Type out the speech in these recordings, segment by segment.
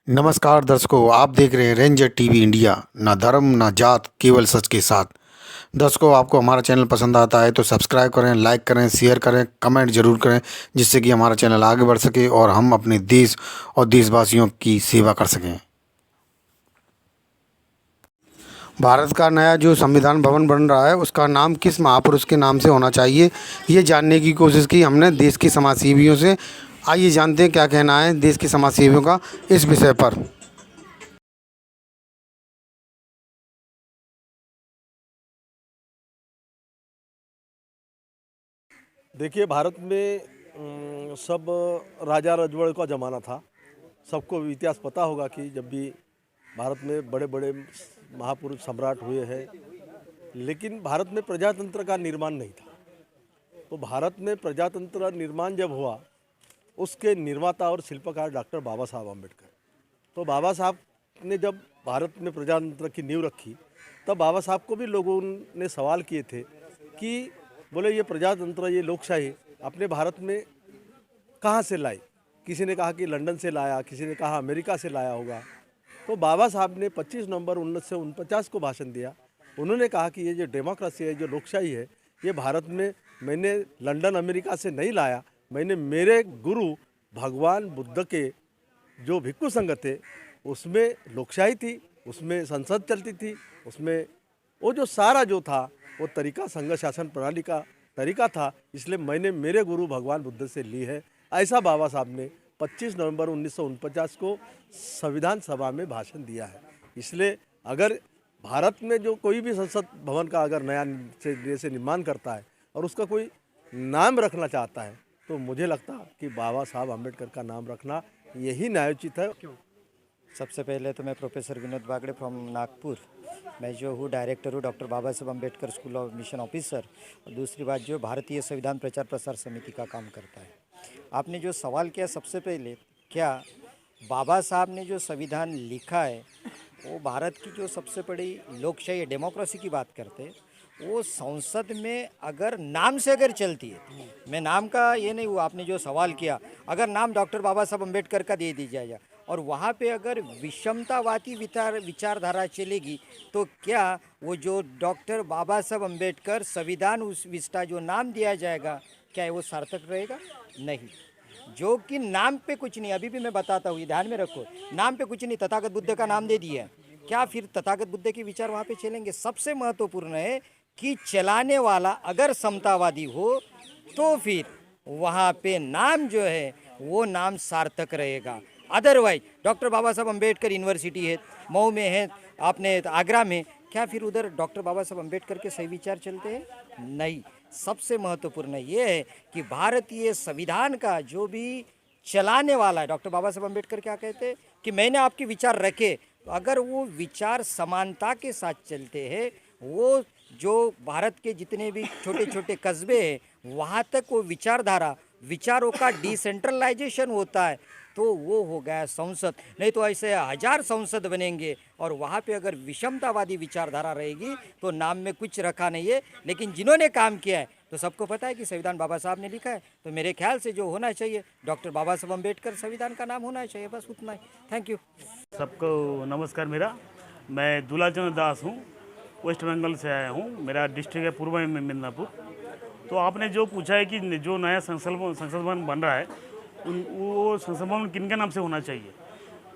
नमस्कार दर्शकों, आप देख रहे हैं रेंजर टीवी इंडिया। ना धर्म ना जात, केवल सच के साथ। दर्शकों, आपको हमारा चैनल पसंद आता है तो सब्सक्राइब करें, लाइक करें, शेयर करें, कमेंट जरूर करें, जिससे कि हमारा चैनल आगे बढ़ सके और हम अपने देश और देशवासियों की सेवा कर सकें। भारत का नया जो संविधान भवन बन रहा है, उसका नाम किस महापुरुष के नाम से होना चाहिए, ये जानने की कोशिश की हमने देश के समाजसेवियों से। आइए जानते हैं क्या कहना है देश के समाजसेवियों का इस विषय पर। देखिए, भारत में सब राजा रजवाड़ों का ज़माना था। सबको इतिहास पता होगा कि जब भी भारत में बड़े बड़े महापुरुष सम्राट हुए हैं, लेकिन भारत में प्रजातंत्र का निर्माण नहीं था। तो भारत में प्रजातंत्र निर्माण जब हुआ, उसके निर्माता और शिल्पकार डॉक्टर बाबा साहब आम्बेडकर। तो बाबा साहब ने जब भारत में प्रजातंत्र की नींव रखी, तब बाबा साहब को भी लोगों ने सवाल किए थे कि बोले ये प्रजातंत्र, ये लोकशाही अपने भारत में कहाँ से लाई। किसी ने कहा कि लंदन से लाया, किसी ने कहा अमेरिका से लाया होगा। तो बाबा साहब ने 25 नवंबर 1949 को भाषण दिया। उन्होंने कहा कि ये जो डेमोक्रेसी है, जो लोकशाही है, ये भारत में मैंने लंदन अमेरिका से नहीं लाया। मैंने मेरे गुरु भगवान बुद्ध के जो भिक्षु संघ थे, उसमें लोकशाही थी, उसमें संसद चलती थी, उसमें वो जो सारा जो था वो तरीका संघ शासन प्रणाली का तरीका था। इसलिए मैंने मेरे गुरु भगवान बुद्ध से ली है। ऐसा बाबा साहब ने 25 नवंबर 1949 को संविधान सभा में भाषण दिया है। इसलिए अगर भारत में जो कोई भी संसद भवन का अगर नया से निर्माण करता है और उसका कोई नाम रखना चाहता है, तो मुझे लगता कि बाबा साहब आम्बेडकर का नाम रखना यही न्यायोचित है। सबसे पहले तो मैं प्रोफेसर विनोद बागड़े फ्रॉम नागपुर। मैं जो हूँ डायरेक्टर हूँ doctor Baba Saheb Ambedkar school of mission officer. और दूसरी बात जो भारतीय संविधान प्रचार प्रसार समिति का काम करता है। आपने जो सवाल किया, सबसे पहले क्या बाबा साहब ने जो संविधान लिखा है वो भारत की जो सबसे बड़ी लोकशाही डेमोक्रेसी की बात करते हैं, वो संसद में अगर नाम से अगर चलती है, मैं नाम का ये नहीं हुआ, आपने जो सवाल किया, अगर नाम डॉक्टर बाबा साहब अम्बेडकर का दे दी जाएगा और वहाँ पे अगर विषमतावादी विचारधारा चलेगी, तो क्या वो जो डॉक्टर बाबा साहब अम्बेडकर संविधान उस विस्टा जो नाम दिया जाएगा, क्या वो सार्थक रहेगा? नहीं। जो कि नाम पे कुछ नहीं, अभी भी मैं बताता हूँ, ये ध्यान में रखो, नाम पे कुछ नहीं, तथागत बुद्ध का नाम दे दिया है, क्या फिर तथागत बुद्ध के विचार वहाँ पे चलेंगे? सबसे महत्वपूर्ण है कि चलाने वाला अगर समतावादी हो तो फिर वहाँ पे नाम जो है वो नाम सार्थक रहेगा। अदरवाइज डॉक्टर बाबा साहब अम्बेडकर यूनिवर्सिटी है, मऊ में है, आपने आगरा में, क्या फिर उधर डॉक्टर बाबा साहब अम्बेडकर के सही विचार चलते हैं? नहीं। सबसे महत्वपूर्ण ये है कि भारतीय संविधान का जो भी चलाने वाला है, डॉक्टर बाबा साहब अम्बेडकर क्या कहते हैं कि मैंने आपके विचार रखे, अगर वो विचार समानता के साथ चलते हैं, वो जो भारत के जितने भी छोटे छोटे कस्बे हैं वहाँ तक वो विचारधारा, विचारों का डिसेंट्रलाइजेशन होता है, तो वो हो गया संसद। नहीं तो ऐसे हजार संसद बनेंगे और वहाँ पे अगर विषमतावादी विचारधारा रहेगी तो नाम में कुछ रखा नहीं है। लेकिन जिन्होंने काम किया है तो सबको पता है कि संविधान बाबा साहब ने लिखा है, तो मेरे ख्याल से जो होना चाहिए डॉक्टर बाबा साहब अम्बेडकर संविधान का नाम होना चाहिए, बस उतना ही। Thank you. सबको नमस्कार। मैं दुलाचंद्र दास हूँ, वेस्ट बंगाल से आया हूँ। मेरा डिस्ट्रिक्ट है पूर्व में मिदनापुर। तो आपने जो पूछा है कि जो नया संसद भवन बन रहा है, वो संसद भवन किन के नाम से होना चाहिए,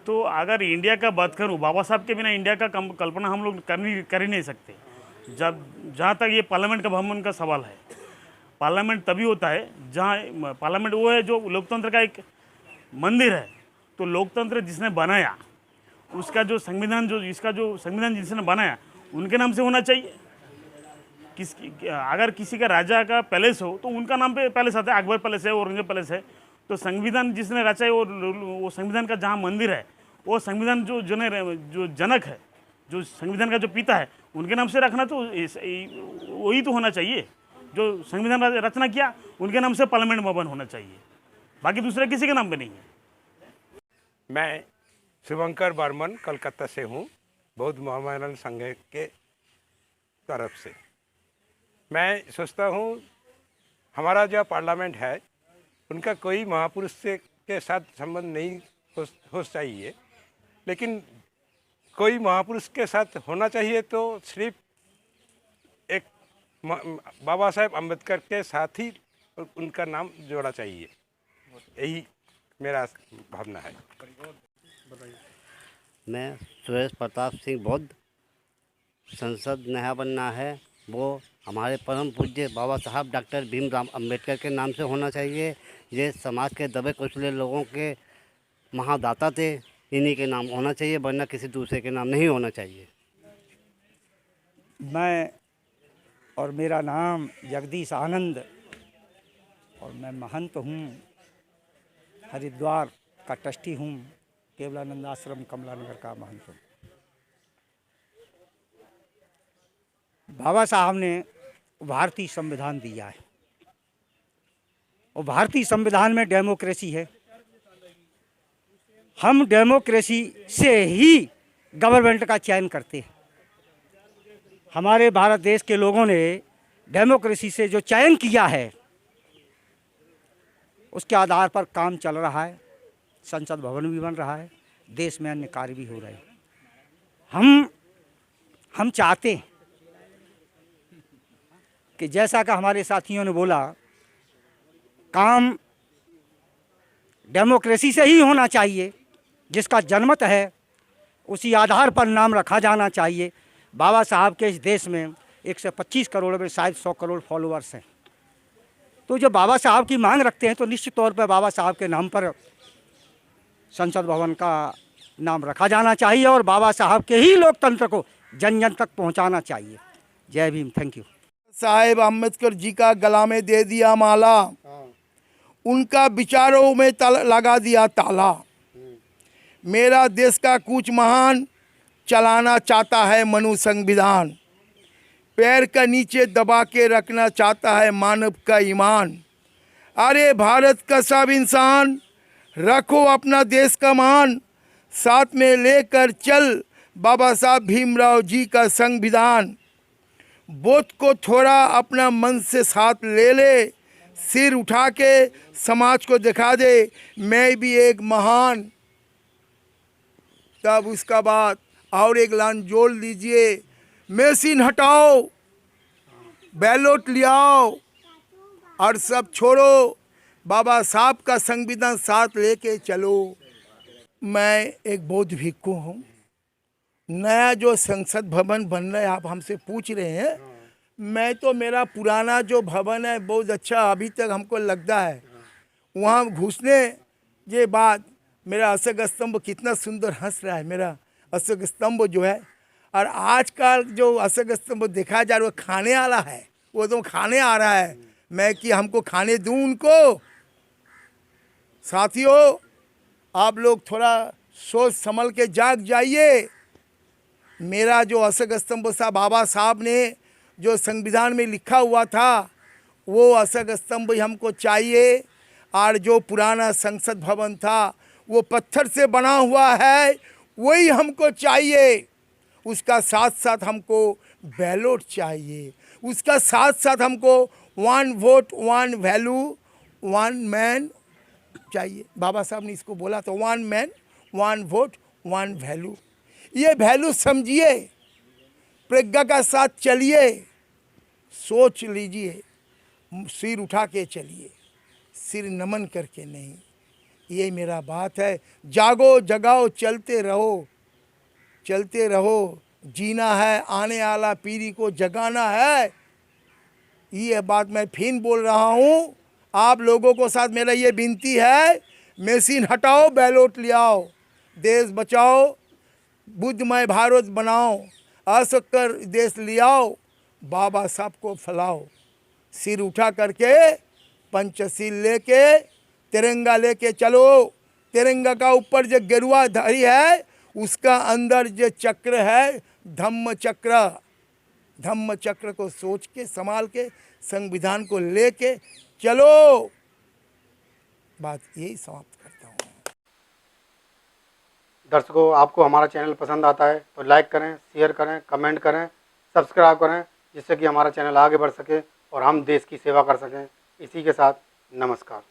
तो अगर इंडिया का बात करूँ, बाबा साहब के बिना इंडिया का कल्पना हम लोग कर ही नहीं सकते। जब जहाँ तक ये पार्लियामेंट का भवन का सवाल है, पार्लियामेंट तभी होता है जहाँ पार्लियामेंट वो है जो लोकतंत्र का एक मंदिर है। तो लोकतंत्र जिसने बनाया, उसका जो संविधान, जो इसका जो संविधान जिसने बनाया, उनके नाम से होना चाहिए। अगर किसी का राजा का पैलेस हो तो उनका नाम पे पैलेस आता है, अकबर पैलेस है, औरंगजेब पैलेस है। तो संविधान जिसने रचा है, वो संविधान का जहाँ मंदिर है, वो संविधान जो जनक है, जो संविधान का जो पिता है, उनके नाम से रखना, तो वही तो होना चाहिए। जो संविधान रचना किया, उनके नाम से पार्लियामेंट भवन होना चाहिए, बाकी दूसरे किसी के नाम पे नहीं है। मैं शुभंकर बर्मन कलकत्ता से हूँ, बौद्ध महामहिला संघ के तरफ से। मैं सोचता हूँ हमारा जो पार्लियामेंट है, उनका कोई महापुरुष से के साथ संबंध नहीं हो चाहिए। लेकिन कोई महापुरुष के साथ होना चाहिए तो सिर्फ एक बाबा साहेब अम्बेडकर के साथ ही उनका नाम जोड़ा चाहिए, यही मेरा भावना है। मैं सुरेश प्रताप सिंह बौद्ध। संसद नया बनना है वो हमारे परम पूज्य बाबा साहब डॉक्टर भीमराव अंबेडकर के नाम से होना चाहिए। ये समाज के दबे कुचले लोगों के महादाता थे, इन्हीं के नाम होना चाहिए, वरना किसी दूसरे के नाम नहीं होना चाहिए। मैं और मेरा नाम जगदीश आनंद और मैं महंत हूँ, हरिद्वार का ट्रस्टी हूँ, केवलानंद आश्रम कमला नगर का महंत हूँ। बाबा साहब ने भारतीय संविधान दिया है और भारतीय संविधान में डेमोक्रेसी है। हम डेमोक्रेसी से ही गवर्नमेंट का चयन करते हैं। हमारे भारत देश के लोगों ने डेमोक्रेसी से जो चयन किया है उसके आधार पर काम चल रहा है, संसद भवन भी बन रहा है, देश में अन्य कार्य भी हो रहे हैं। हम चाहते हैं कि जैसा कि हमारे साथियों ने बोला, काम डेमोक्रेसी से ही होना चाहिए। जिसका जनमत है उसी आधार पर नाम रखा जाना चाहिए। बाबा साहब के इस देश में 125 करोड़ में शायद 100 करोड़ फॉलोअर्स हैं, तो जो बाबा साहब की मांग रखते हैं तो निश्चित तौर पर बाबा साहब के नाम पर संसद भवन का नाम रखा जाना चाहिए और बाबा साहब के ही लोकतंत्र को जन जन तक पहुंचाना चाहिए। जय भीम, थैंक यू। साहेब अम्बेडकर जी का गला में दे दिया माला, उनका विचारों में लगा दिया ताला। मेरा देश का कुछ महान चलाना चाहता है मनु संविधान, पैर का नीचे दबा के रखना चाहता है मानव का ईमान। अरे भारत का सब इंसान रखो अपना देश का मान, साथ में लेकर चल बाबा साहब भीमराव जी का संविधान। बोध को थोड़ा अपना मन से साथ ले ले, सिर उठा के समाज को दिखा दे मैं भी एक महान। तब उसका बाद और एक लाइन जोड़ लीजिए, मशीन हटाओ, बैलेट ले आओ और सब छोड़ो, बाबा साहब का संविधान साथ लेके चलो। मैं एक बौद्ध भिक्खु हूँ। नया जो संसद भवन बन रहा है, आप हमसे पूछ रहे हैं, मैं तो मेरा पुराना जो भवन है बहुत अच्छा अभी तक हमको लगता है। वहाँ घुसने के बाद मेरा अशोक स्तंभ कितना सुंदर हंस रहा है, मेरा अशोक स्तंभ जो है। और आजकल जो अशोक स्तंभ देखा जा रहा है वो खाने वाला है, वो तो खाने आ रहा है। मैं कि हमको खाने दूं उनको। साथियों, आप लोग थोड़ा सोच संभल के जाग जाइए। मेरा जो अशोक स्तंभ सा बाबा साहब ने जो संविधान में लिखा हुआ था वो अशोक स्तंभ हमको चाहिए। और जो पुराना संसद भवन था वो पत्थर से बना हुआ है, वही हमको चाहिए। उसका साथ साथ हमको बैलेट चाहिए, उसका साथ साथ हमको 1 वोट 1 वैल्यू 1 मैन चाहिए। बाबा साहब ने इसको बोला तो 1 मैन 1 वोट 1 वैल्यू। ये वैल्यू समझिए, प्रज्ञा का साथ चलिए, सोच लीजिए, सिर उठा के चलिए, सिर नमन करके नहीं। ये मेरा बात है। जागो जगाओ चलते रहो, चलते रहो। जीना है, आने वाला पीढ़ी को जगाना है। ये बात मैं फिर बोल रहा हूँ। आप लोगों को साथ मेरा ये विनती है, मशीन हटाओ, बैलेट ले आओ, देश बचाओ, बुद्धमय भारत बनाओ, असकर देश ले आओ, बाबा साहब को फैलाओ। सिर उठा करके पंचशील लेके तिरंगा लेके चलो। तिरंगा का ऊपर जो गेरुआ धारी है उसका अंदर जो चक्र है धम्म चक्र, धम्म चक्र को सोच के संभाल के संविधान को लेके चलो। बात यही समाप्त करता हूँ। दर्शकों, आपको हमारा चैनल पसंद आता है तो लाइक करें, शेयर करें, कमेंट करें, सब्सक्राइब करें, जिससे कि हमारा चैनल आगे बढ़ सके और हम देश की सेवा कर सकें। इसी के साथ नमस्कार।